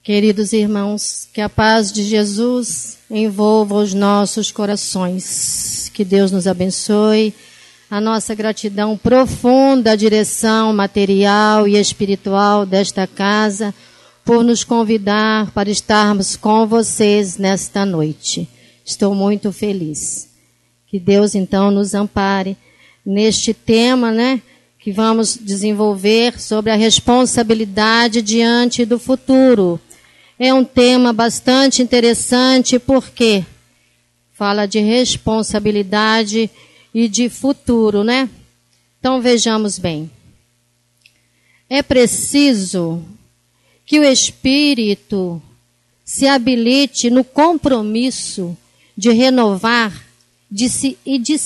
Queridos irmãos, que a paz de Jesus envolva os nossos corações. Que Deus nos abençoe. A nossa gratidão profunda à direção material e espiritual desta casa por nos convidar para estarmos com vocês nesta noite. Estou muito feliz. Que Deus então nos ampare neste tema, que vamos desenvolver sobre a responsabilidade diante do futuro. É um tema bastante interessante porque fala de responsabilidade e de futuro, Então vejamos bem. É preciso que o espírito se habilite no compromisso de renovar de se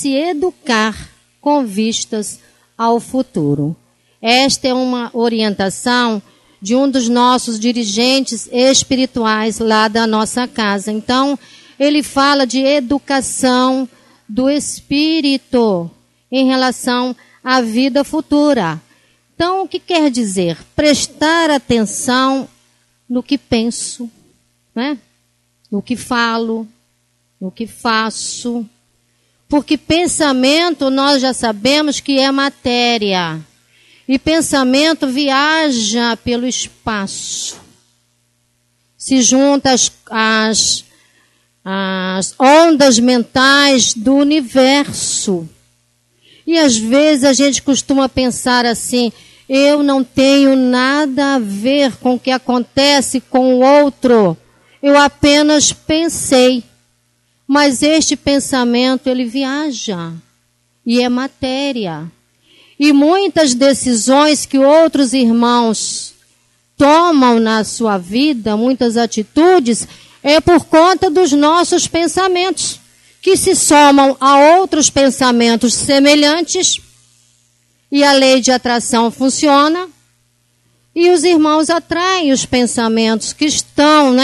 educar com vistas ao futuro. Esta é uma orientação de um dos nossos dirigentes espirituais lá da nossa casa. Então, ele fala de educação do espírito em relação à vida futura. Então, o que quer dizer? Prestar atenção no que penso, no que falo, no que faço. Porque pensamento nós já sabemos que é matéria. E pensamento viaja pelo espaço. Se junta às ondas mentais do universo. E às vezes a gente costuma pensar assim, eu não tenho nada a ver com o que acontece com o outro. Eu apenas pensei. Mas este pensamento, ele viaja. E é matéria. E muitas decisões que outros irmãos tomam na sua vida, muitas atitudes, é por conta dos nossos pensamentos, que se somam a outros pensamentos semelhantes, e a lei de atração funciona, e os irmãos atraem os pensamentos que estão,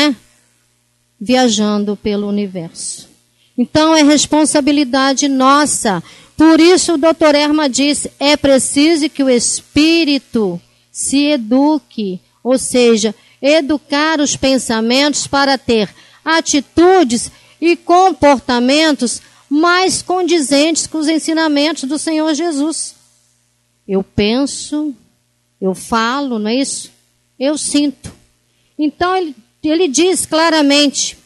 viajando pelo universo. Então é responsabilidade nossa. Por isso o Dr. Erma disse, é preciso que o espírito se eduque, ou seja, educar os pensamentos para ter atitudes e comportamentos mais condizentes com os ensinamentos do Senhor Jesus. Eu penso, eu falo, não é isso? Eu sinto. Então ele diz claramente,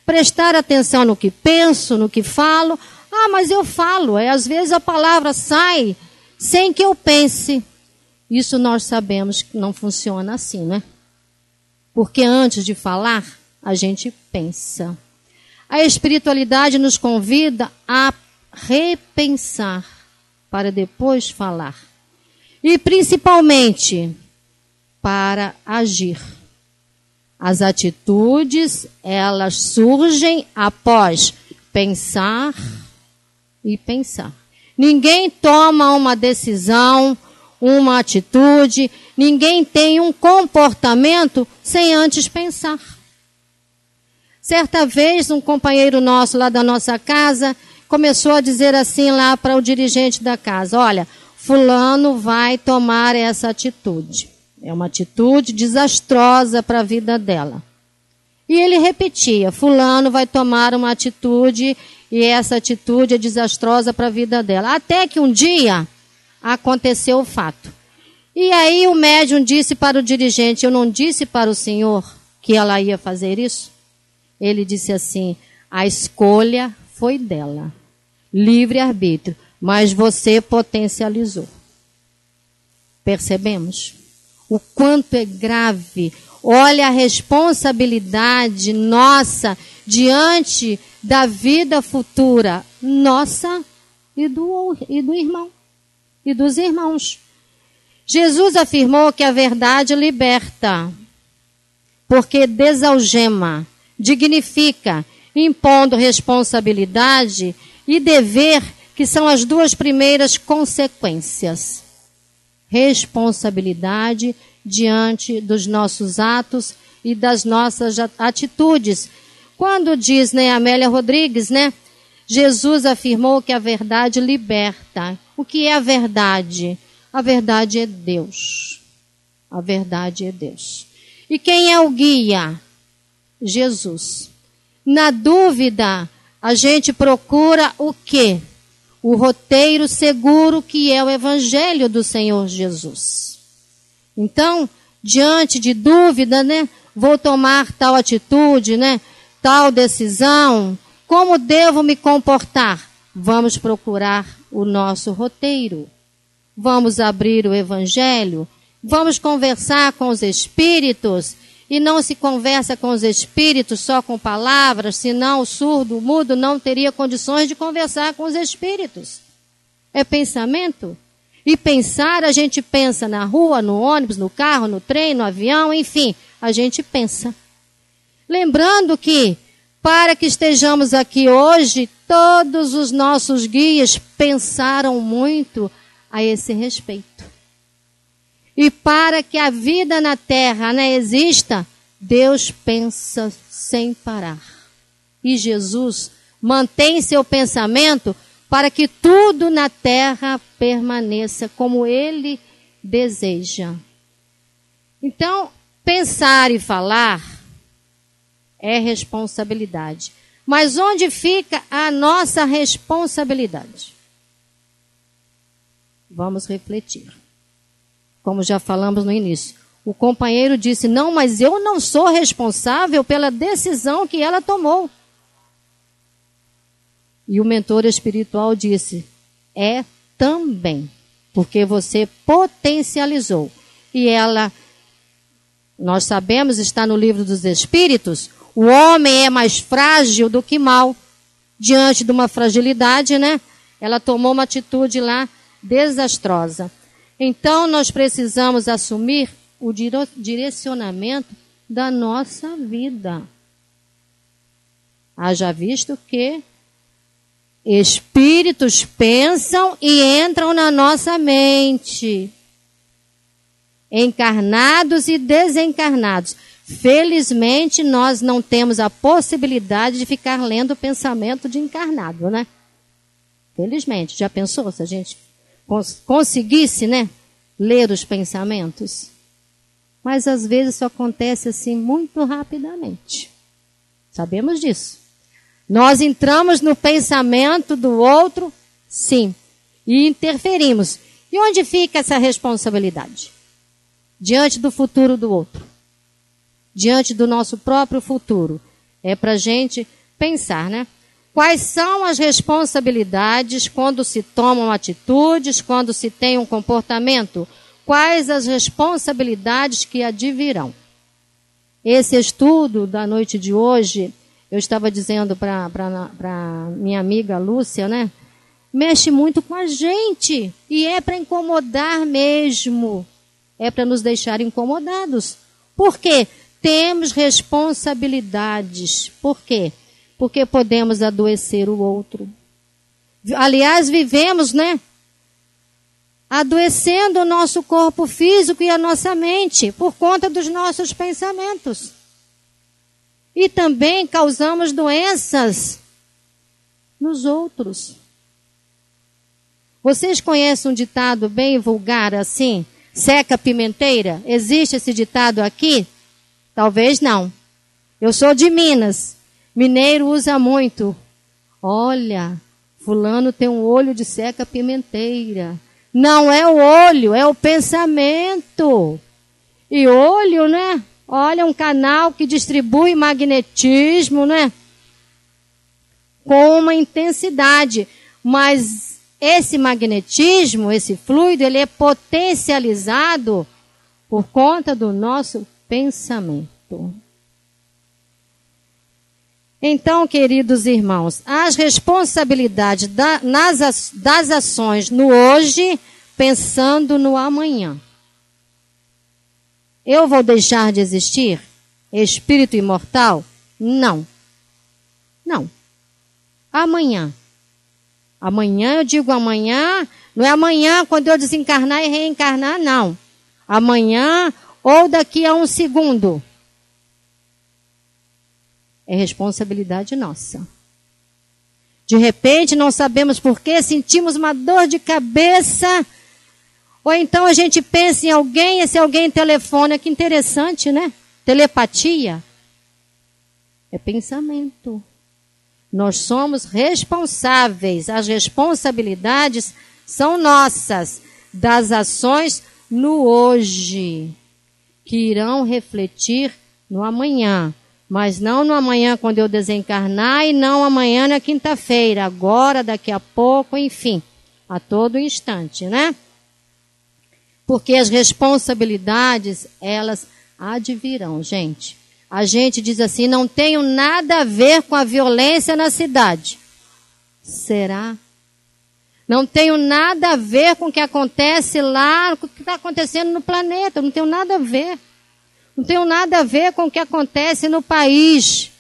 prestar atenção no que penso, no que falo. Ah, mas eu falo, às vezes a palavra sai sem que eu pense. Isso nós sabemos que não funciona assim, Porque antes de falar, a gente pensa. A espiritualidade nos convida a repensar para depois falar. E principalmente para agir. As atitudes, elas surgem após pensar e pensar. Ninguém toma uma decisão, uma atitude, ninguém tem um comportamento sem antes pensar. Certa vez, um companheiro nosso lá da nossa casa começou a dizer assim lá para o dirigente da casa, olha, fulano vai tomar essa atitude. É uma atitude desastrosa para a vida dela. E ele repetia, fulano vai tomar uma atitude e essa atitude é desastrosa para a vida dela. Até que um dia aconteceu o fato. E aí o médium disse para o dirigente, eu não disse para o senhor que ela ia fazer isso? Ele disse assim, a escolha foi dela. Livre-arbítrio. Mas você potencializou. Percebemos? O quanto é grave. Olha a responsabilidade nossa diante da vida futura. Nossa e do irmão. E dos irmãos. Jesus afirmou que a verdade liberta. Porque desalgema, dignifica, impondo responsabilidade e dever, que são as duas primeiras consequências. Responsabilidade diante dos nossos atos e das nossas atitudes. Quando diz, Amélia Rodrigues, Jesus afirmou que a verdade liberta. O que é a verdade? A verdade é Deus. A verdade é Deus. E quem é o guia? Jesus. Na dúvida, a gente procura o quê? O roteiro seguro que é o Evangelho do Senhor Jesus. Então, diante de dúvida, né? Vou tomar tal atitude, né? Tal decisão. Como devo me comportar? Vamos procurar o nosso roteiro. Vamos abrir o Evangelho. Vamos conversar com os Espíritos. E não se conversa com os Espíritos só com palavras, senão o surdo, o mudo, não teria condições de conversar com os Espíritos. É pensamento. E pensar, a gente pensa na rua, no ônibus, no carro, no trem, no avião, enfim, a gente pensa. Lembrando que, para que estejamos aqui hoje, todos os nossos guias pensaram muito a esse respeito. E para que a vida na terra, né, exista, Deus pensa sem parar. E Jesus mantém seu pensamento para que tudo na terra permaneça como Ele deseja. Então, pensar e falar é responsabilidade. Mas onde fica a nossa responsabilidade? Vamos refletir. Como já falamos no início. O companheiro disse, não, mas eu não sou responsável pela decisão que ela tomou. E o mentor espiritual disse, é também, porque você potencializou. E ela, nós sabemos, está no livro dos Espíritos, o homem é mais frágil do que mal. Diante de uma fragilidade, né? Ela tomou uma atitude lá desastrosa. Então, nós precisamos assumir o direcionamento da nossa vida. Haja visto que espíritos pensam e entram na nossa mente. Encarnados e desencarnados. Felizmente, nós não temos a possibilidade de ficar lendo o pensamento de encarnado, né? Felizmente. Já pensou se a gente conseguisse, né, ler os pensamentos? Mas às vezes isso acontece assim muito rapidamente. Sabemos disso. Nós entramos no pensamento do outro, sim, e interferimos. E onde fica essa responsabilidade? Diante do futuro do outro. Diante do nosso próprio futuro. É para a gente pensar, né? Quais são as responsabilidades quando se tomam atitudes, quando se tem um comportamento? Quais as responsabilidades que advirão? Esse estudo da noite de hoje, eu estava dizendo para minha amiga Lúcia, né? Mexe muito com a gente. E é para incomodar mesmo. É para nos deixar incomodados. Por quê? Temos responsabilidades. Por quê? Porque podemos adoecer o outro. Aliás, vivemos, né? Adoecendo o nosso corpo físico e a nossa mente por conta dos nossos pensamentos. E também causamos doenças nos outros. Vocês conhecem um ditado bem vulgar assim? Seca a pimenteira? Existe esse ditado aqui? Talvez não. Eu sou de Minas. Mineiro usa muito. Olha, fulano tem um olho de seca-pimenteira. Não é o olho, é o pensamento. E olho, né? Olha, um canal que distribui magnetismo, né? Com uma intensidade. Mas esse magnetismo, esse fluido, ele é potencializado por conta do nosso pensamento. Então, queridos irmãos, as responsabilidades das ações no hoje, pensando no amanhã. Eu vou deixar de existir? Espírito imortal? Não. Não. Amanhã. Amanhã, eu digo amanhã, não é amanhã quando eu desencarnar e reencarnar, não. Amanhã ou daqui a um segundo. É responsabilidade nossa. De repente, não sabemos por quê, sentimos uma dor de cabeça, ou então a gente pensa em alguém, esse alguém telefona, que interessante, né? telepatia? É pensamento. Nós somos responsáveis. As responsabilidades são nossas, das ações no hoje, que irão refletir no amanhã. Mas não no amanhã quando eu desencarnar e não amanhã na quinta-feira. Agora, daqui a pouco, enfim, a todo instante, né? Porque as responsabilidades, elas advirão, gente. A gente diz assim, não tenho nada a ver com a violência na cidade. Será? Não tenho nada a ver com o que acontece lá, com o que está acontecendo no planeta. Não tenho nada a ver. Não tenho nada a ver com o que acontece no país.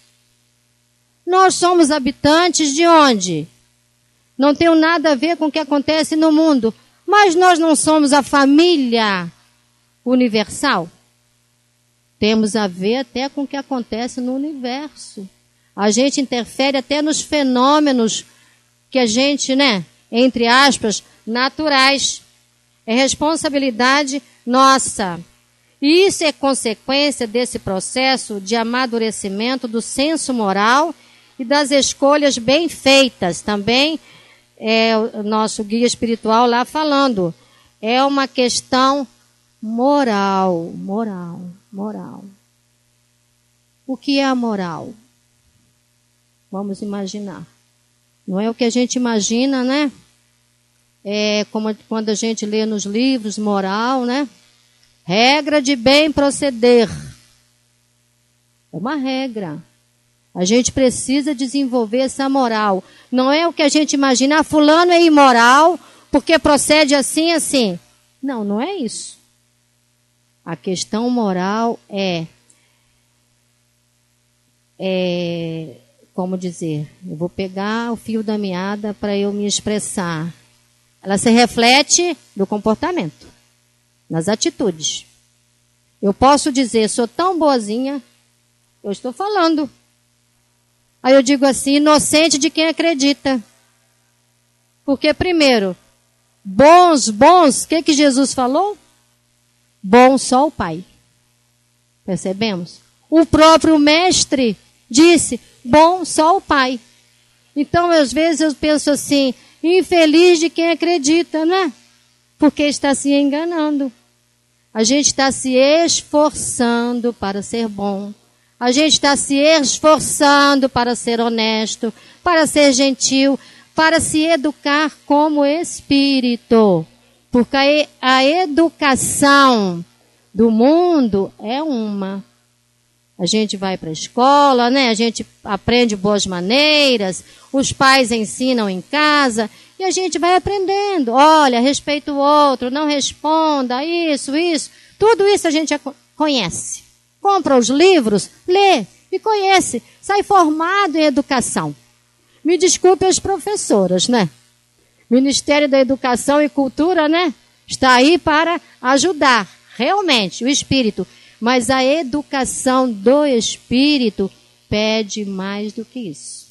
Nós somos habitantes de onde? Não tenho nada a ver com o que acontece no mundo. Mas nós não somos a família universal? Temos a ver até com o que acontece no universo. A gente interfere até nos fenômenos que a gente, né, entre aspas, naturais. É responsabilidade nossa. E isso é consequência desse processo de amadurecimento do senso moral e das escolhas bem feitas. Também é o nosso guia espiritual lá falando. É uma questão moral. O que é a moral? Vamos imaginar. Não é o que a gente imagina, né? É como quando a gente lê nos livros moral, né? Regra de bem proceder. É uma regra. A gente precisa desenvolver essa moral. Não é o que a gente imagina, fulano é imoral porque procede assim, assim. Não, não é isso. A questão moral como dizer, eu vou pegar o fio da meada para eu me expressar. Ela se reflete no comportamento, nas atitudes. Eu posso dizer, sou tão boazinha, eu estou falando. Aí eu digo assim, inocente de quem acredita. Porque primeiro, bons, o que Jesus falou? Bom só o Pai. Percebemos? O próprio mestre disse, bom só o Pai. Então, às vezes eu penso assim, infeliz de quem acredita, né? Porque está se enganando. A gente está se esforçando para ser bom. A gente está se esforçando para ser honesto, para ser gentil, para se educar como espírito. Porque a educação do mundo é uma. A gente vai para a escola, né? A gente aprende boas maneiras, os pais ensinam em casa e a gente vai aprendendo. Olha, respeita o outro, não responda, isso. Tudo isso a gente já conhece. Compra os livros, lê e conhece. Sai formado em educação. Me desculpe as professoras, né? Ministério da Educação e Cultura, né? Está aí para ajudar, realmente, o espírito. Mas a educação do espírito pede mais do que isso.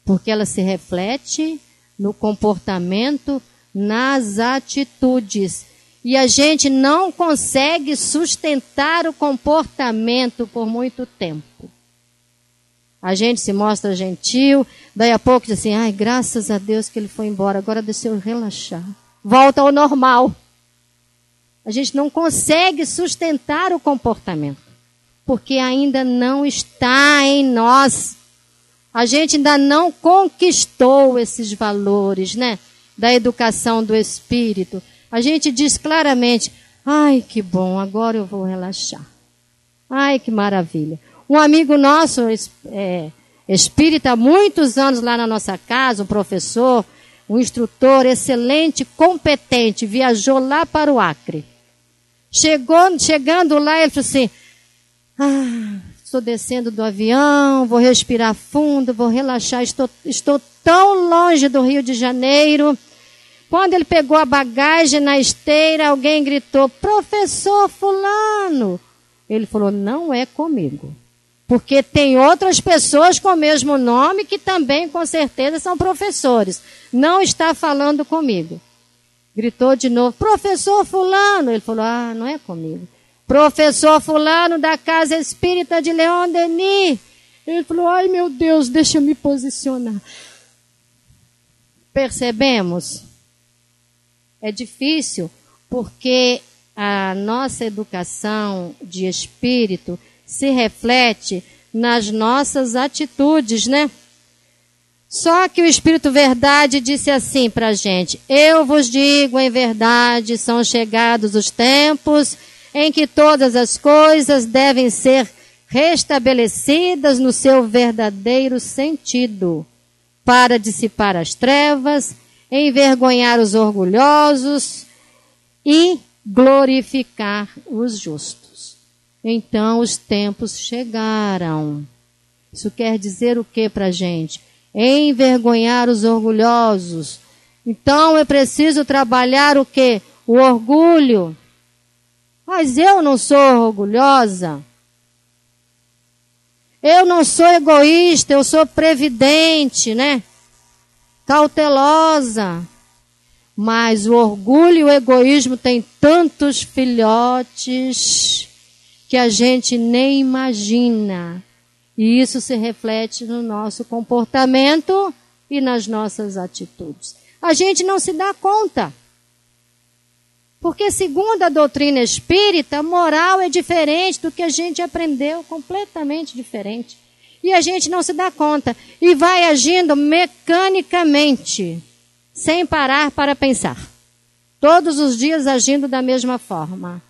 Porque ela se reflete no comportamento, nas atitudes. E a gente não consegue sustentar o comportamento por muito tempo. A gente se mostra gentil, daí a pouco diz assim, ai, graças a Deus que ele foi embora, agora deixa eu relaxar. Volta ao normal. A gente não consegue sustentar o comportamento, porque ainda não está em nós. A gente ainda não conquistou esses valores, né, da educação do espírito. A gente diz claramente, ai, que bom, agora eu vou relaxar. Ai, que maravilha. Um amigo nosso, espírita, há muitos anos lá na nossa casa, um professor, um instrutor excelente, competente, viajou lá para o Acre. Chegando lá, ele falou assim, estou descendo do avião, vou respirar fundo, vou relaxar, estou tão longe do Rio de Janeiro. Quando ele pegou a bagagem na esteira, alguém gritou, professor fulano. Ele falou, não é comigo. Porque tem outras pessoas com o mesmo nome que também, com certeza, são professores. Não está falando comigo. Gritou de novo, professor fulano. Ele falou, não é comigo. professor fulano da Casa Espírita de Leon Denis. Ele falou, ai meu Deus, deixa eu me posicionar. Percebemos? É difícil, porque a nossa educação de espírito se reflete nas nossas atitudes, né? Só que o Espírito Verdade disse assim para a gente, eu vos digo em verdade, são chegados os tempos em que todas as coisas devem ser restabelecidas no seu verdadeiro sentido, para dissipar as trevas, envergonhar os orgulhosos e glorificar os justos. Então os tempos chegaram. Isso quer dizer o que para a gente? Envergonhar os orgulhosos. Então é preciso trabalhar o quê? O orgulho. Mas eu não sou orgulhosa. Eu não sou egoísta, eu sou previdente, né? Cautelosa. Mas o orgulho e o egoísmo têm tantos filhotes que a gente nem imagina. E isso se reflete no nosso comportamento e nas nossas atitudes. A gente não se dá conta. Porque segundo a doutrina espírita, moral é diferente do que a gente aprendeu, completamente diferente. E a gente não se dá conta. E vai agindo mecanicamente, sem parar para pensar. Todos os dias agindo da mesma forma.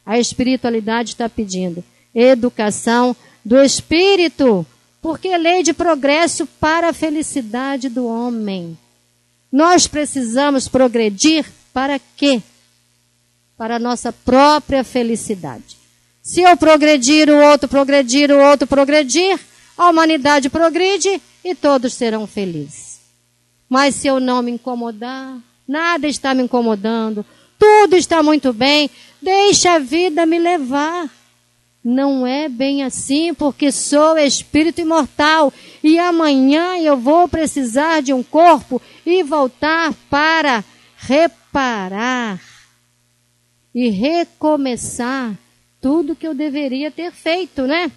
A espiritualidade está pedindo educação do espírito, porque é lei de progresso para a felicidade do homem. Nós precisamos progredir para quê? Para a nossa própria felicidade. Se eu progredir, o outro progredir, o outro progredir, a humanidade progride e todos serão felizes. Mas se eu não me incomodar, nada está me incomodando, tudo está muito bem, deixa a vida me levar. Não é bem assim, porque sou espírito imortal e amanhã eu vou precisar de um corpo e voltar para reparar e recomeçar tudo que eu deveria ter feito, né?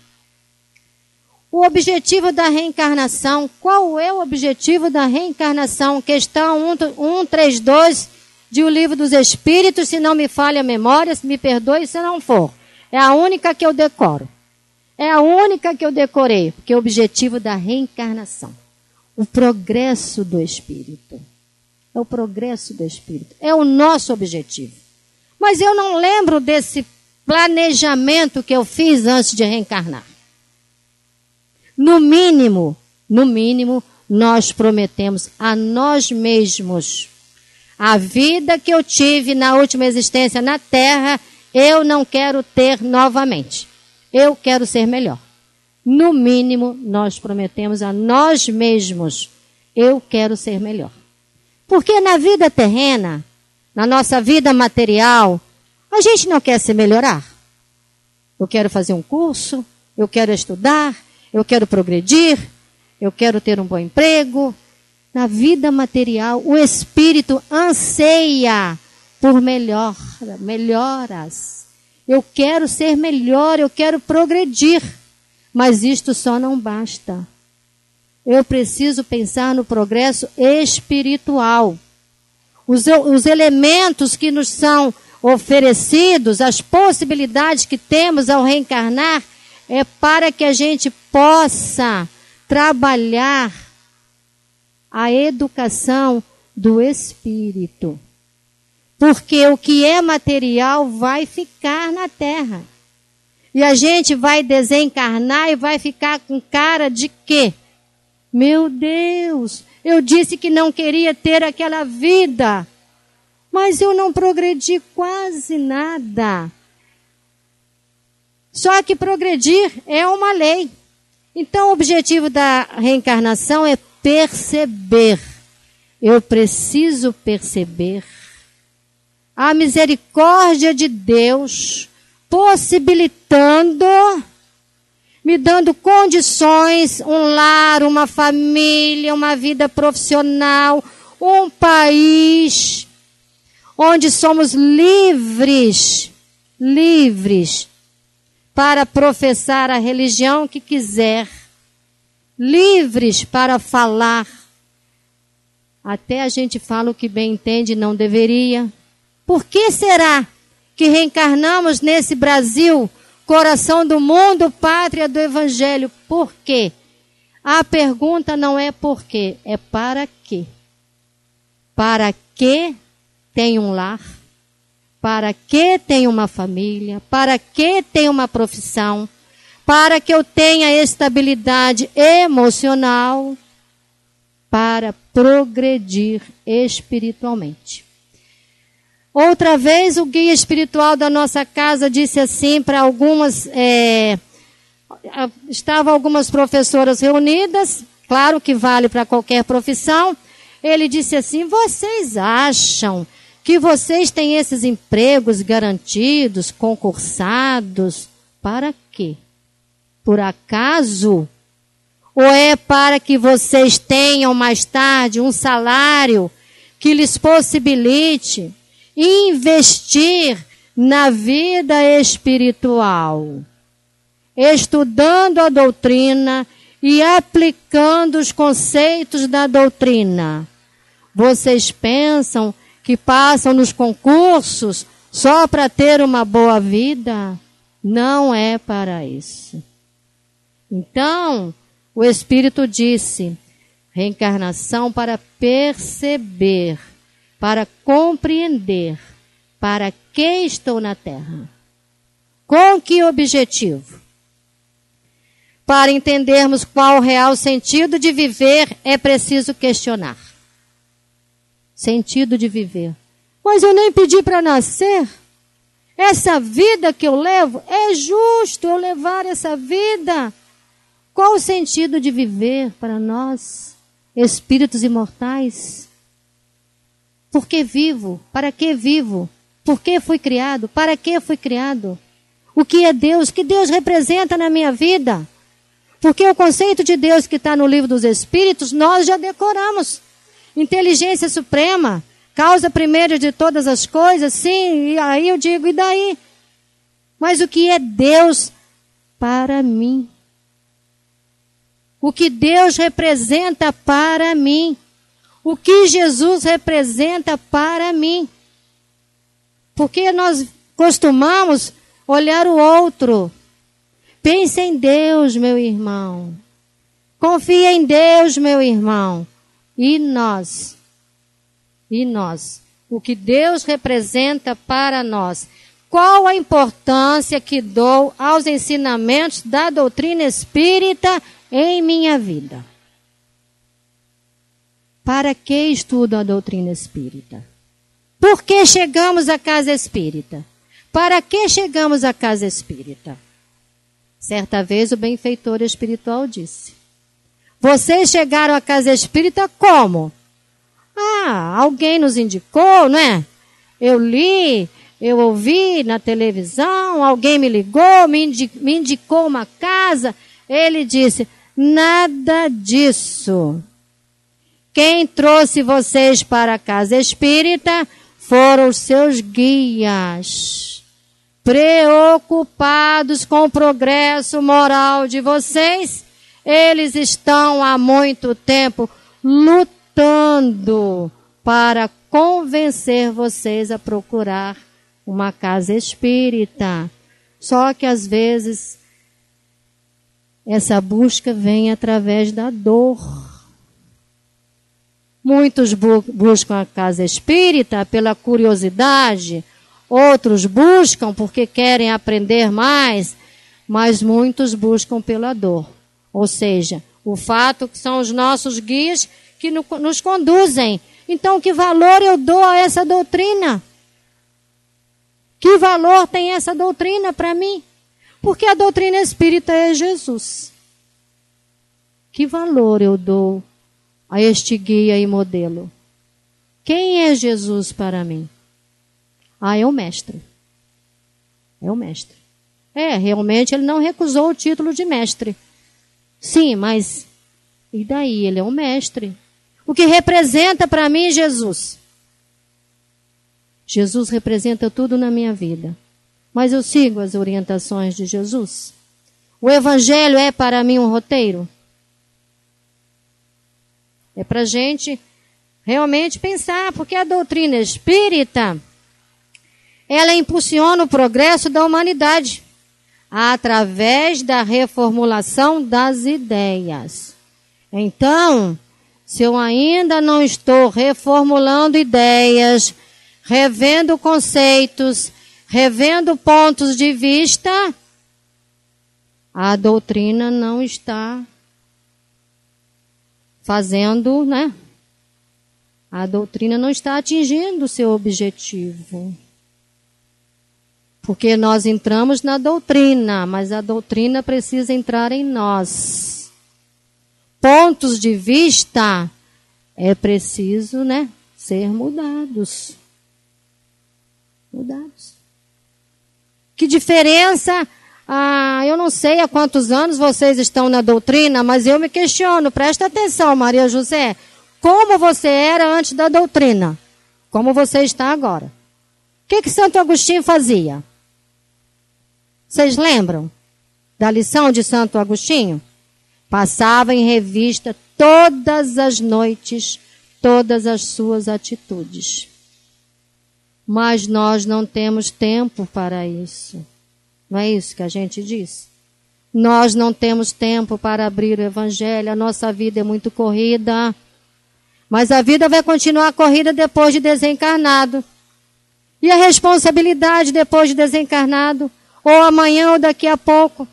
O objetivo da reencarnação. Qual é o objetivo da reencarnação? Questão 132 de O Livro dos Espíritos, se não me falha a memória, se me perdoe se não for. É a única que eu decoro. É a única que eu decorei, porque é o objetivo da reencarnação. O progresso do espírito. É o progresso do espírito. É o nosso objetivo. Mas eu não lembro desse planejamento que eu fiz antes de reencarnar. No mínimo, nós prometemos a nós mesmos. A vida que eu tive na última existência na Terra, eu não quero ter novamente. Eu quero ser melhor. No mínimo, nós prometemos a nós mesmos. Eu quero ser melhor. Porque na vida terrena, na nossa vida material, a gente não quer se melhorar. Eu quero fazer um curso, eu quero estudar, eu quero progredir, eu quero ter um bom emprego. Na vida material, o espírito anseia por melhoras. Eu quero ser melhor, eu quero progredir. Mas isto só não basta. Eu preciso pensar no progresso espiritual. Os elementos que nos são oferecidos, as possibilidades que temos ao reencarnar, é para que a gente possa trabalhar a educação do espírito. Porque o que é material vai ficar na Terra. E a gente vai desencarnar e vai ficar com cara de quê? Meu Deus, eu disse que não queria ter aquela vida, mas eu não progredi quase nada. Só que progredir é uma lei. Então o objetivo da reencarnação é perceber. Eu preciso perceber a misericórdia de Deus, possibilitando, me dando condições, um lar, uma família, uma vida profissional, um país onde somos livres para professar a religião que quiser, livres para falar. Até a gente fala o que bem entende e não deveria. Por que será que reencarnamos nesse Brasil, coração do mundo, pátria do Evangelho? Por quê? A pergunta não é por quê, é para quê. Para que tem um lar? Para que tem uma família? Para que tem uma profissão? Para que eu tenha estabilidade emocional? Para progredir espiritualmente. Outra vez, o guia espiritual da nossa casa disse assim para algumas... estavam algumas professoras reunidas, claro que vale para qualquer profissão. Ele disse assim: vocês acham que vocês têm esses empregos garantidos, concursados, para quê? Por acaso? Ou é para que vocês tenham mais tarde um salário que lhes possibilite investir na vida espiritual, estudando a doutrina e aplicando os conceitos da doutrina? Vocês pensam que passam nos concursos só para ter uma boa vida? Não é para isso. Então, o Espírito disse: reencarnação para perceber, para compreender para que estou na Terra. Com que objetivo? Para entendermos qual o real sentido de viver, é preciso questionar. Sentido de viver. Mas eu nem pedi para nascer. Essa vida que eu levo, é justo eu levar essa vida. Qual o sentido de viver para nós, espíritos imortais? Por que vivo? Para que vivo? Por que fui criado? Para que fui criado? O que é Deus? O que Deus representa na minha vida? Porque o conceito de Deus que está no livro dos Espíritos, nós já decoramos. Inteligência suprema, causa primeira de todas as coisas, sim, e aí eu digo, e daí? Mas o que é Deus para mim? O que Deus representa para mim? O que Jesus representa para mim? Porque nós costumamos olhar o outro. Pense em Deus, meu irmão. Confie em Deus, meu irmão. E nós? E nós? O que Deus representa para nós? Qual a importância que dou aos ensinamentos da doutrina espírita em minha vida? Para que estudo a doutrina espírita? Por que chegamos à casa espírita? Para que chegamos à casa espírita? Certa vez o benfeitor espiritual disse: vocês chegaram à casa espírita como? Alguém nos indicou, não é? Eu li, eu ouvi na televisão, alguém me ligou, me indicou uma casa. Ele disse: nada disso. Quem trouxe vocês para a casa espírita foram os seus guias, preocupados com o progresso moral de vocês. Eles estão há muito tempo lutando para convencer vocês a procurar uma casa espírita. Só que às vezes essa busca vem através da dor. Muitos buscam a casa espírita pela curiosidade, outros buscam porque querem aprender mais, mas muitos buscam pela dor. Ou seja, o fato que são os nossos guias que nos conduzem. Então, que valor eu dou a essa doutrina? Que valor tem essa doutrina para mim? Porque a doutrina espírita é Jesus. Que valor eu dou a este guia e modelo? Quem é Jesus para mim? É o mestre. É o mestre. Realmente ele não recusou o título de mestre. Sim, mas e daí? Ele é um mestre. O que representa para mim Jesus? Jesus representa tudo na minha vida. mas eu sigo as orientações de Jesus? O Evangelho é para mim um roteiro? É para a gente realmente pensar, porque a doutrina espírita, ela impulsiona o progresso da humanidade através da reformulação das ideias. Então, se eu ainda não estou reformulando ideias, revendo conceitos, revendo pontos de vista, a doutrina não está fazendo, né? A doutrina não está atingindo o seu objetivo. Porque nós entramos na doutrina, mas a doutrina precisa entrar em nós. Pontos de vista é preciso, né, ser mudados. Mudados. Que diferença? Eu não sei há quantos anos vocês estão na doutrina, mas eu me questiono. Presta atenção, Maria José. Como você era antes da doutrina? Como você está agora? O que Santo Agostinho fazia? Vocês lembram da lição de Santo Agostinho? Passava em revista todas as noites, todas as suas atitudes. Mas nós não temos tempo para isso. Não é isso que a gente diz? Nós não temos tempo para abrir o Evangelho, a nossa vida é muito corrida. Mas a vida vai continuar corrida depois de desencarnado. E a responsabilidade depois de desencarnado? Ou amanhã ou daqui a pouco?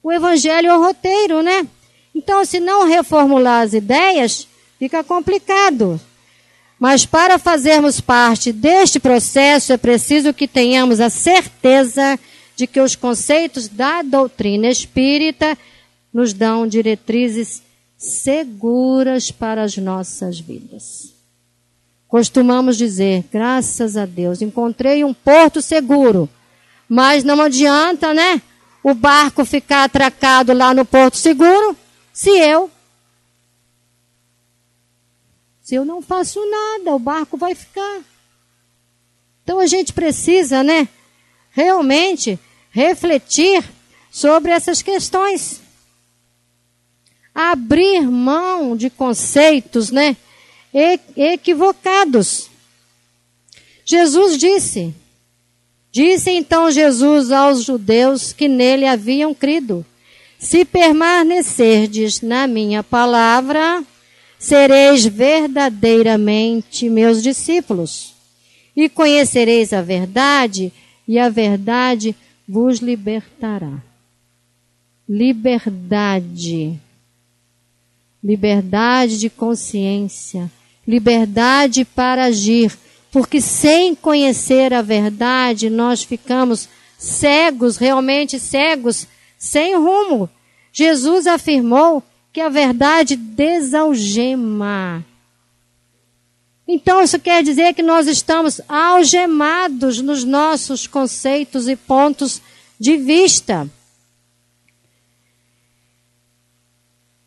O Evangelho é o roteiro, né? Então, se não reformular as ideias, fica complicado. Mas para fazermos parte deste processo, é preciso que tenhamos a certeza de que os conceitos da doutrina espírita nos dão diretrizes seguras para as nossas vidas. Costumamos dizer, graças a Deus, encontrei um porto seguro. Mas não adianta, né? O barco ficar atracado lá no porto seguro, se eu não faço nada, o barco vai ficar. Então a gente precisa, né, realmente refletir sobre essas questões. Abrir mão de conceitos, né, equivocados. Jesus disse então Jesus aos judeus que nele haviam crido: se permanecerdes na minha palavra, sereis verdadeiramente meus discípulos, e conhecereis a verdade, e a verdade vos libertará. Liberdade. Liberdade de consciência. Liberdade para agir. Porque sem conhecer a verdade, nós ficamos cegos, realmente cegos, sem rumo. Jesus afirmou que a verdade desalgema. Então, isso quer dizer que nós estamos algemados nos nossos conceitos e pontos de vista.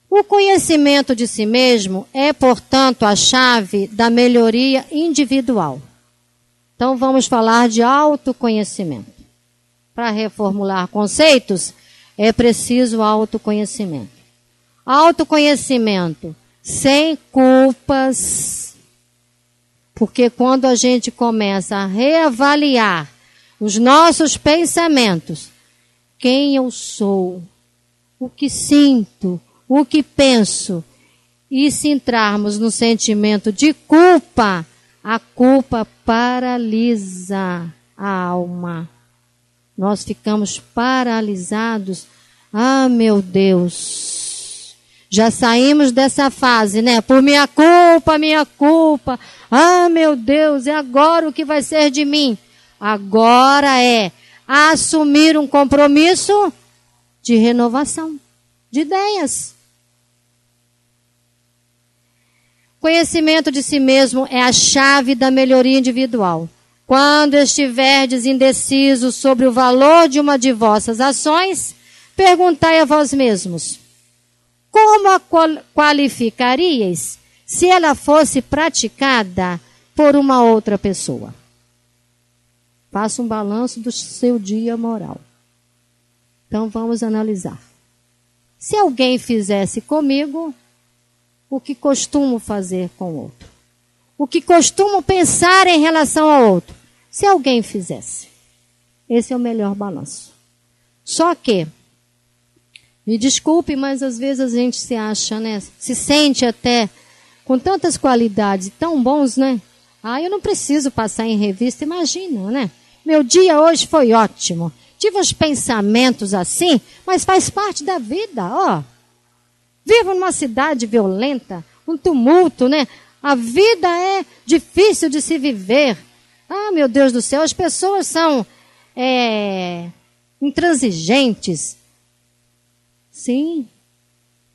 O conhecimento de si mesmo é, portanto, a chave da melhoria individual. Então, vamos falar de autoconhecimento. Para reformular conceitos, é preciso autoconhecimento. Autoconhecimento sem culpas, porque quando a gente começa a reavaliar os nossos pensamentos, quem eu sou, o que sinto, o que penso, e se entrarmos no sentimento de culpa, a culpa paralisa a alma. Nós ficamos paralisados. Ah, meu Deus! Já saímos dessa fase, né? Por minha culpa, minha culpa. Ah, meu Deus, e agora o que vai ser de mim? Agora é assumir um compromisso de renovação de ideias. Conhecimento de si mesmo é a chave da melhoria individual. Quando estiverdes indecisos sobre o valor de uma de vossas ações, perguntai a vós mesmos: como a qualificaríeis se ela fosse praticada por uma outra pessoa? Faça um balanço do seu dia moral. Então vamos analisar. Se alguém fizesse comigo, o que costumo fazer com o outro? O que costumo pensar em relação ao outro? Se alguém fizesse. Esse é o melhor balanço. Só que, me desculpe, mas às vezes a gente se acha, né? Se sente até com tantas qualidades tão bons, né? Eu não preciso passar em revista, imagina, né? Meu dia hoje foi ótimo. Tive uns pensamentos assim, mas faz parte da vida, ó. Vivo numa cidade violenta, um tumulto, né? A vida é difícil de se viver. Meu Deus do céu, as pessoas são intransigentes. Sim,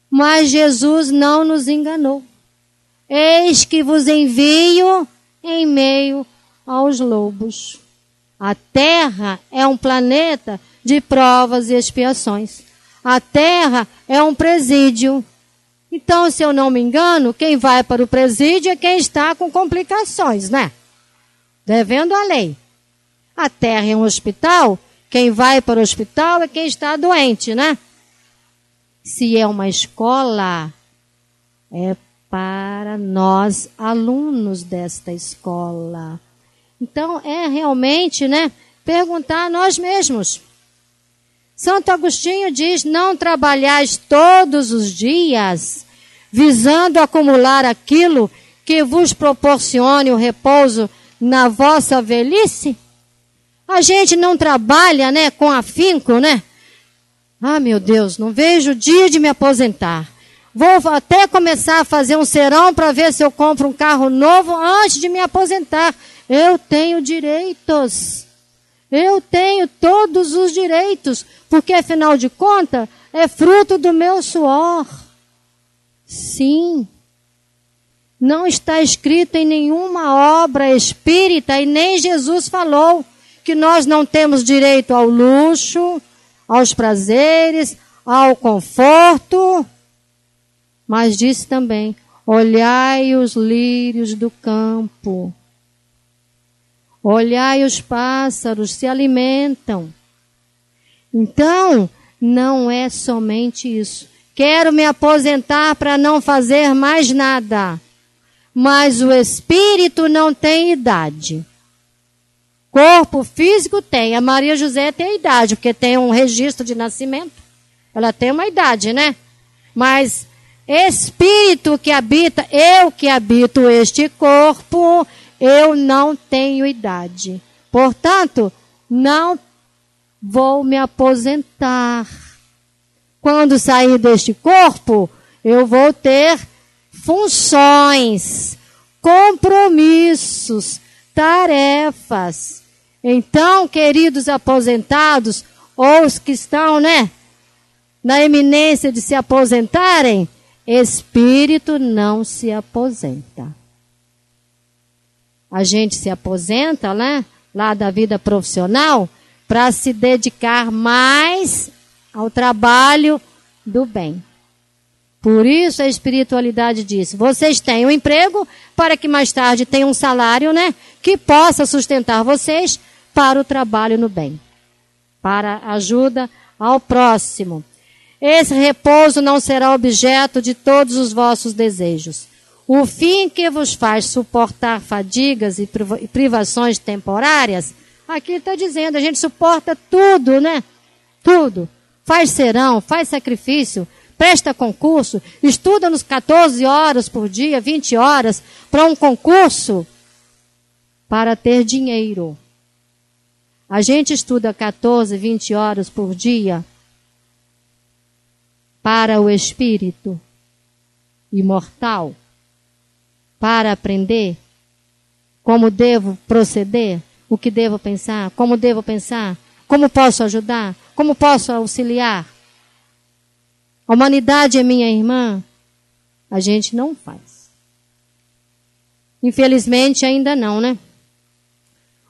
mas Jesus não nos enganou. Eis que vos envio em meio aos lobos. A Terra é um planeta de provas e expiações. A Terra é um presídio. Então, se eu não me engano, quem vai para o presídio é quem está com complicações, né? Devendo a lei. A Terra é um hospital, quem vai para o hospital é quem está doente, né? Se é uma escola, é para nós, alunos desta escola. Então, é realmente, né, perguntar a nós mesmos. Santo Agostinho diz, não trabalhais todos os dias, visando acumular aquilo que vos proporcione o repouso na vossa velhice. A gente não trabalha, né, com afinco, né? Meu Deus, não vejo o dia de me aposentar. Vou até começar a fazer um serão para ver se eu compro um carro novo antes de me aposentar. Eu tenho direitos. Eu tenho todos os direitos, porque afinal de contas é fruto do meu suor. Sim. Não está escrito em nenhuma obra espírita e nem Jesus falou que nós não temos direito ao luxo, aos prazeres, ao conforto. Mas disse também, olhai os lírios do campo. Olhai os pássaros, se alimentam. Então, não é somente isso. Quero me aposentar para não fazer mais nada. Mas o espírito não tem idade. Corpo físico tem. A Maria José tem idade, porque tem um registro de nascimento. Ela tem uma idade, né? Mas espírito que habita, eu que habito este corpo, eu não tenho idade. Portanto, não vou me aposentar. Quando sair deste corpo, eu vou ter funções, compromissos, tarefas. Então, queridos aposentados, ou os que estão, né, na iminência de se aposentarem, espírito não se aposenta. A gente se aposenta, né, lá da vida profissional, para se dedicar mais ao trabalho do bem. Por isso a espiritualidade diz, vocês têm um emprego para que mais tarde tenham um salário, né, que possa sustentar vocês para o trabalho no bem, para a ajuda ao próximo. Esse repouso não será objeto de todos os vossos desejos. O fim que vos faz suportar fadigas e privações temporárias, aqui está dizendo, a gente suporta tudo, né? Tudo. Faz serão, faz sacrifício, presta concurso, estuda nos 14 horas por dia, 20 horas, para um concurso, para ter dinheiro. A gente estuda 14, 20 horas por dia para o espírito imortal, para aprender como devo proceder, o que devo pensar, como posso ajudar, como posso auxiliar. A humanidade é minha irmã. A gente não faz. Infelizmente ainda não, né?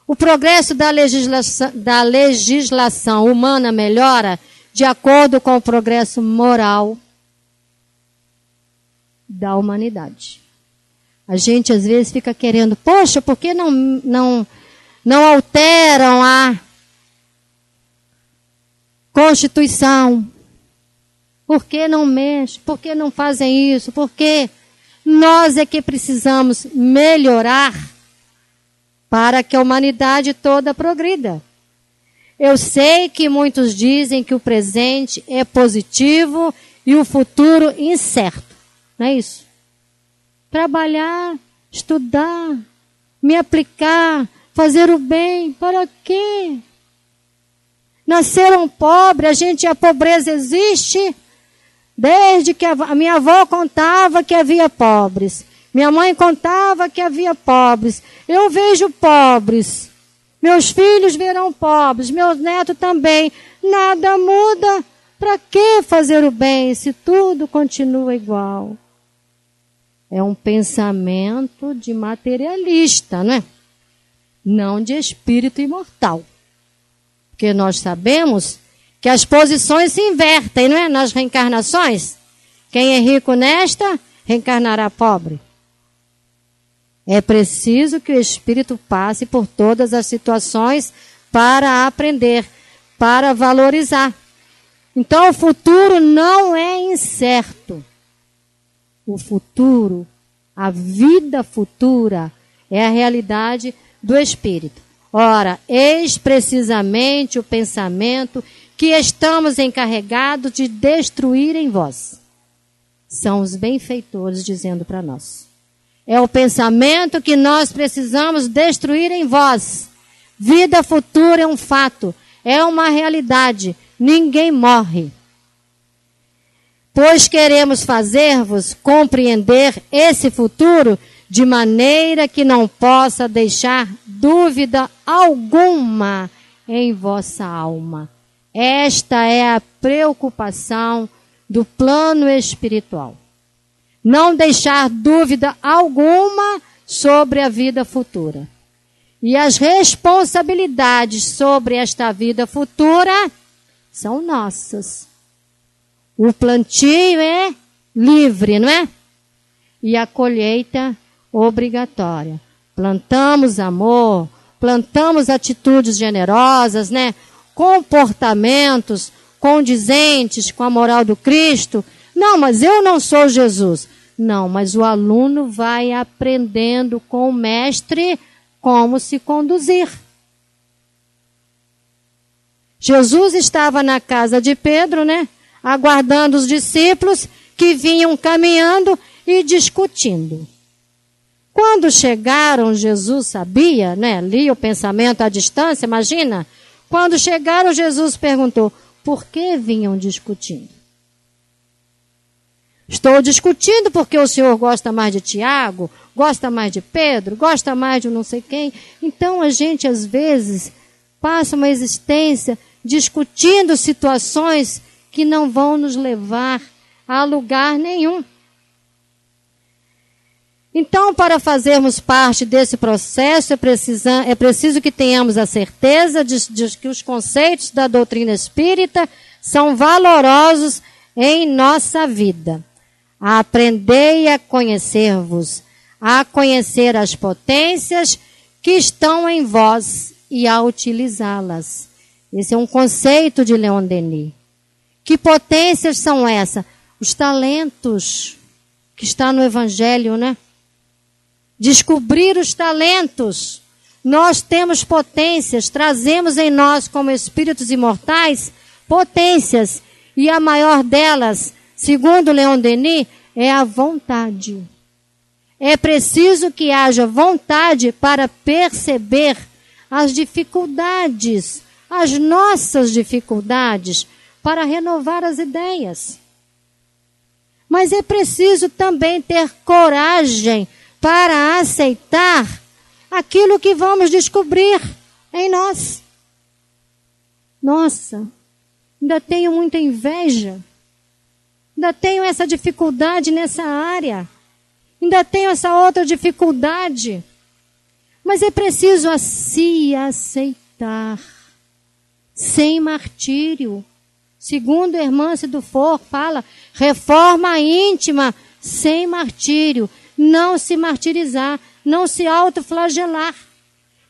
O progresso da legislação humana melhora de acordo com o progresso moral da humanidade. A gente às vezes fica querendo, poxa, por que não não alteram a Constituição. Por que não mexem? Por que não fazem isso? Por que nós é que precisamos melhorar para que a humanidade toda progrida. Eu sei que muitos dizem que o presente é positivo e o futuro incerto. Não é isso? Trabalhar, estudar, me aplicar, fazer o bem, para quê? Nasceram pobres, a pobreza existe desde que a minha avó contava que havia pobres. Minha mãe contava que havia pobres. Eu vejo pobres. Meus filhos verão pobres, meus netos também. Nada muda. Para que fazer o bem se tudo continua igual? É um pensamento de materialista, não é? Não de espírito imortal. Porque nós sabemos que as posições se invertem, não é? Nas reencarnações. Quem é rico nesta, reencarnará pobre. É preciso que o espírito passe por todas as situações para aprender, para valorizar. Então, o futuro não é incerto. O futuro, a vida futura, é a realidade do espírito. Ora, eis precisamente o pensamento que estamos encarregados de destruir em vós. São os benfeitores dizendo para nós. É o pensamento que nós precisamos destruir em vós. Vida futura é um fato, é uma realidade. Ninguém morre. Pois queremos fazer-vos compreender esse futuro de maneira que não possa deixar dúvida alguma em vossa alma. Esta é a preocupação do plano espiritual. Não deixar dúvida alguma sobre a vida futura. E as responsabilidades sobre esta vida futura são nossas. O plantio é livre, não é? E a colheita obrigatória. Plantamos amor, plantamos atitudes generosas, né? Comportamentos condizentes com a moral do Cristo. Não, mas eu não sou Jesus. Não, mas o aluno vai aprendendo com o mestre como se conduzir. Jesus estava na casa de Pedro, né? Aguardando os discípulos que vinham caminhando e discutindo. Quando chegaram, Jesus sabia, né? Lia o pensamento à distância, imagina. Quando chegaram, Jesus perguntou, por que vinham discutindo? Estou discutindo porque o senhor gosta mais de Tiago, gosta mais de Pedro, gosta mais de não sei quem. Então a gente às vezes passa uma existência discutindo situações que não vão nos levar a lugar nenhum. Então, para fazermos parte desse processo, é preciso que tenhamos a certeza de que os conceitos da doutrina espírita são valorosos em nossa vida. Aprendei a conhecer-vos, a conhecer as potências que estão em vós e a utilizá-las. Esse é um conceito de Leon Denis. Que potências são essas? Os talentos que está no Evangelho, né? Descobrir os talentos. Nós temos potências, trazemos em nós como espíritos imortais potências. E a maior delas, segundo Leon Denis, é a vontade. É preciso que haja vontade para perceber as dificuldades, as nossas dificuldades, para renovar as ideias. Mas é preciso também ter coragem para aceitar aquilo que vamos descobrir em nós. Nossa, ainda tenho muita inveja. Ainda tenho essa dificuldade nessa área. Ainda tenho essa outra dificuldade. Mas é preciso se aceitar. Sem martírio. Segundo Hermance Dufour fala, reforma íntima sem martírio. Não se martirizar, não se autoflagelar.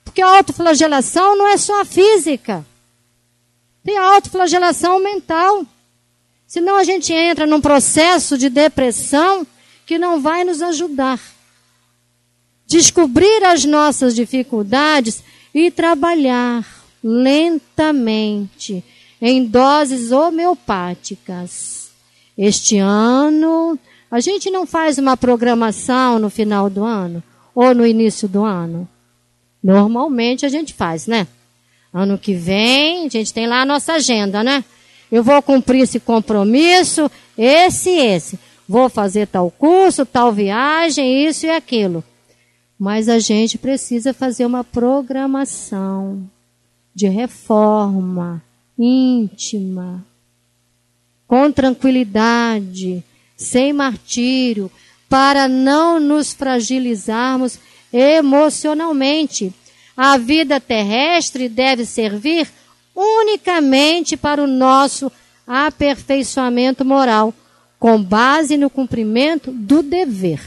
Porque Porque a autoflagelação não é só a física. Tem a autoflagelação mental. Senão a gente entra num processo de depressão que não vai nos ajudar. Descobrir as nossas dificuldades e trabalhar lentamente em doses homeopáticas. Este ano, a gente não faz uma programação no final do ano ou no início do ano. Normalmente a gente faz, né? Ano que vem, a gente tem lá a nossa agenda, né? Eu vou cumprir esse compromisso, esse. Vou fazer tal curso, tal viagem, isso e aquilo. Mas a gente precisa fazer uma programação de reforma íntima, com tranquilidade, sem martírio, para não nos fragilizarmos emocionalmente. A vida terrestre deve servir unicamente para o nosso aperfeiçoamento moral, com base no cumprimento do dever.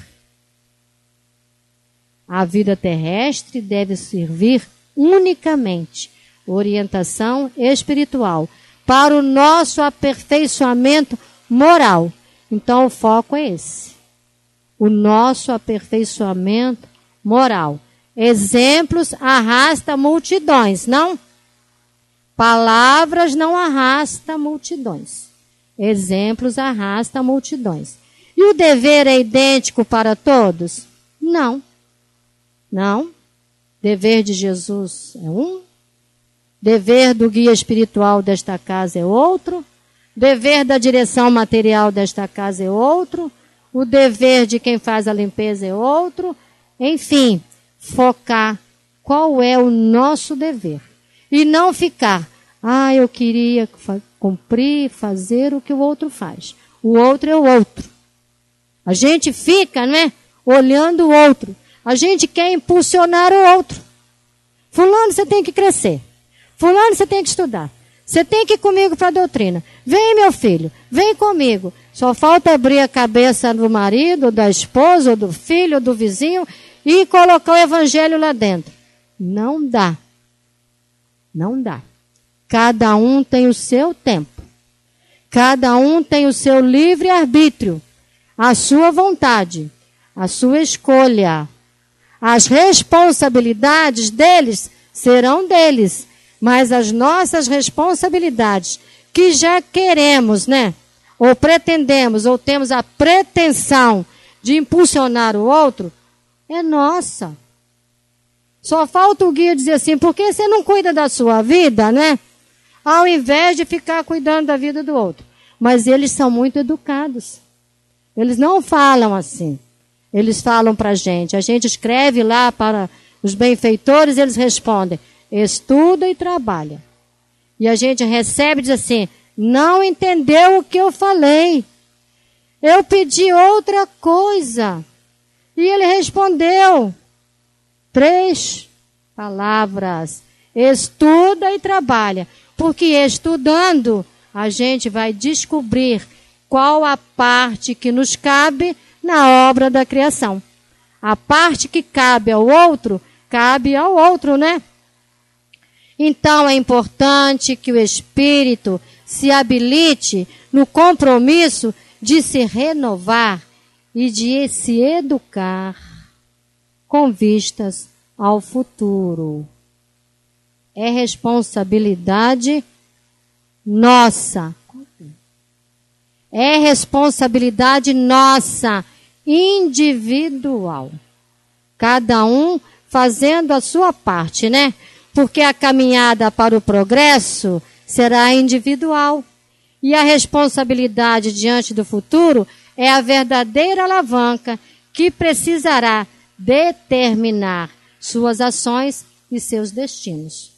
A vida terrestre deve servir unicamente orientação espiritual para o nosso aperfeiçoamento moral. Então o foco é esse. O nosso aperfeiçoamento moral. Exemplos arrasta multidões, não? Palavras não arrasta multidões. Exemplos arrasta multidões. E o dever é idêntico para todos? Não. Não. Dever de Jesus é um. Dever do guia espiritual desta casa é outro. Dever da direção material desta casa é outro. O dever de quem faz a limpeza é outro. Enfim, focar qual é o nosso dever. E não ficar, eu queria cumprir, fazer o que o outro faz. O outro é o outro. A gente fica, né, olhando o outro. A gente quer impulsionar o outro. Fulano, você tem que crescer. Fulano, você tem que estudar. Você tem que ir comigo para a doutrina. Vem, meu filho, vem comigo. Só falta abrir a cabeça do marido, da esposa, ou do filho, ou do vizinho e colocar o evangelho lá dentro. Não dá. Não dá. Cada um tem o seu tempo. Cada um tem o seu livre-arbítrio. A sua vontade. A sua escolha. As responsabilidades deles serão deles. Mas as nossas responsabilidades, que já queremos, né? Ou pretendemos, ou temos a pretensão de impulsionar o outro, é nossa. Só falta o guia dizer assim, por que você não cuida da sua vida, né? Ao invés de ficar cuidando da vida do outro. Mas eles são muito educados. Eles não falam assim. Eles falam para a gente escreve lá para os benfeitores, eles respondem, estuda e trabalha. E a gente recebe e diz assim, não entendeu o que eu falei. Eu pedi outra coisa. E ele respondeu 3 palavras. Estuda e trabalha. Porque estudando, a gente vai descobrir qual a parte que nos cabe na obra da criação. A parte que cabe ao outro, né? Então é importante que o espírito se habilite no compromisso de se renovar e de se educar com vistas ao futuro. É responsabilidade nossa. É responsabilidade nossa, individual. Cada um fazendo a sua parte, né? Porque a caminhada para o progresso será individual. E a responsabilidade diante do futuro é a verdadeira alavanca que precisará determinar suas ações e seus destinos.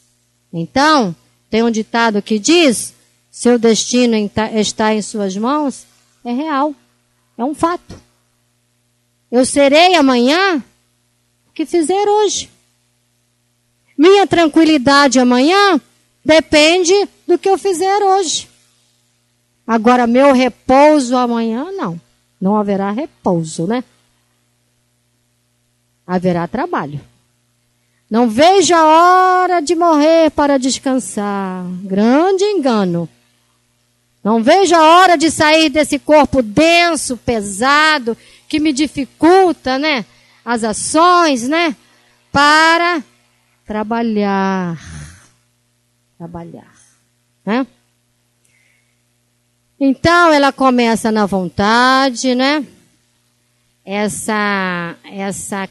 Então, tem um ditado que diz, seu destino está em suas mãos, é real, é um fato. Eu serei amanhã o que fizer hoje. Minha tranquilidade amanhã depende do que eu fizer hoje. Agora, meu repouso amanhã, não. Não haverá repouso, né? Haverá trabalho. Não vejo a hora de morrer para descansar. Grande engano. Não vejo a hora de sair desse corpo denso, pesado, que me dificulta, né? As ações, né? Para trabalhar. Trabalhar. Né? Então, ela começa na vontade, né? Essa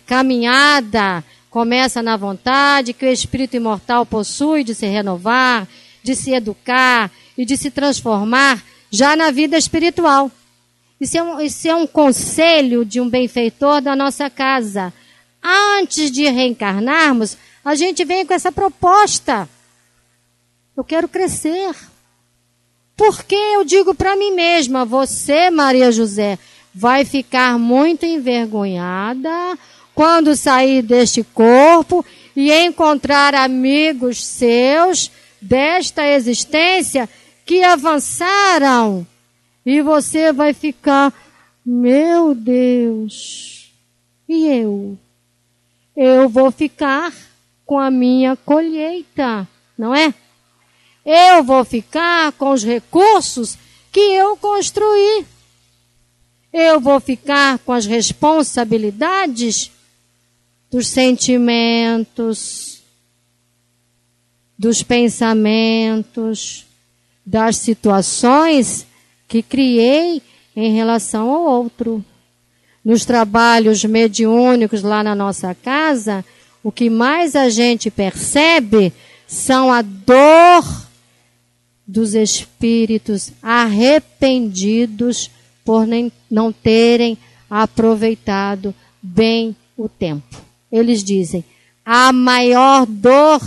caminhada começa na vontade que o espírito imortal possui de se renovar, de se educar e de se transformar já na vida espiritual. Isso é um conselho de um benfeitor da nossa casa. Antes de reencarnarmos, a gente vem com essa proposta. Eu quero crescer. Porque eu digo para mim mesma, você, Maria José, vai ficar muito envergonhada quando sair deste corpo e encontrar amigos seus desta existência que avançaram. E você vai ficar, meu Deus, e eu? Eu vou ficar com a minha colheita, não é? Eu vou ficar com os recursos que eu construí. Eu vou ficar com as responsabilidades dos sentimentos, dos pensamentos, das situações que criei em relação ao outro. Nos trabalhos mediúnicos lá na nossa casa, o que mais a gente percebe são a dor dos espíritos arrependidos por não terem aproveitado bem o tempo. Eles dizem, a maior dor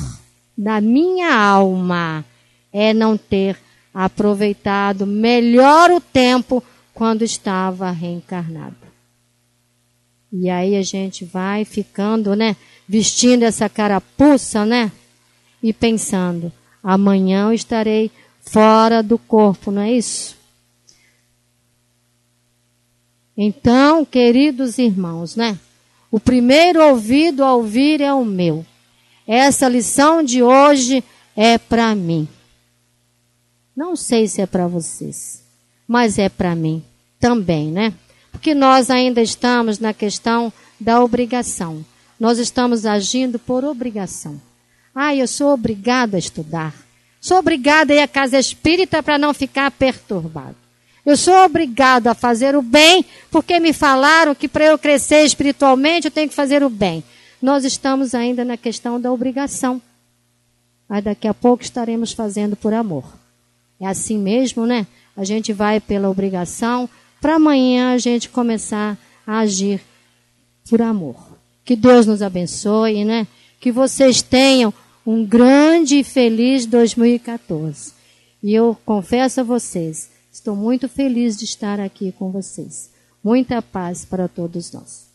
da minha alma é não ter aproveitado melhor o tempo quando estava reencarnado. E aí a gente vai ficando, né, vestindo essa carapuça, né, e pensando, amanhã eu estarei fora do corpo, não é isso? Então, queridos irmãos, né, o primeiro ouvido a ouvir é o meu. Essa lição de hoje é para mim. Não sei se é para vocês, mas é para mim também, né? Porque nós ainda estamos na questão da obrigação. Nós estamos agindo por obrigação. Eu sou obrigado a estudar. Sou obrigado a ir à casa espírita para não ficar perturbado. Eu sou obrigado a fazer o bem porque me falaram que para eu crescer espiritualmente eu tenho que fazer o bem. Nós estamos ainda na questão da obrigação. Mas daqui a pouco estaremos fazendo por amor. É assim mesmo, né? A gente vai pela obrigação para amanhã a gente começar a agir por amor. Que Deus nos abençoe, né? Que vocês tenham um grande e feliz 2014. E eu confesso a vocês, estou muito feliz de estar aqui com vocês. Muita paz para todos nós.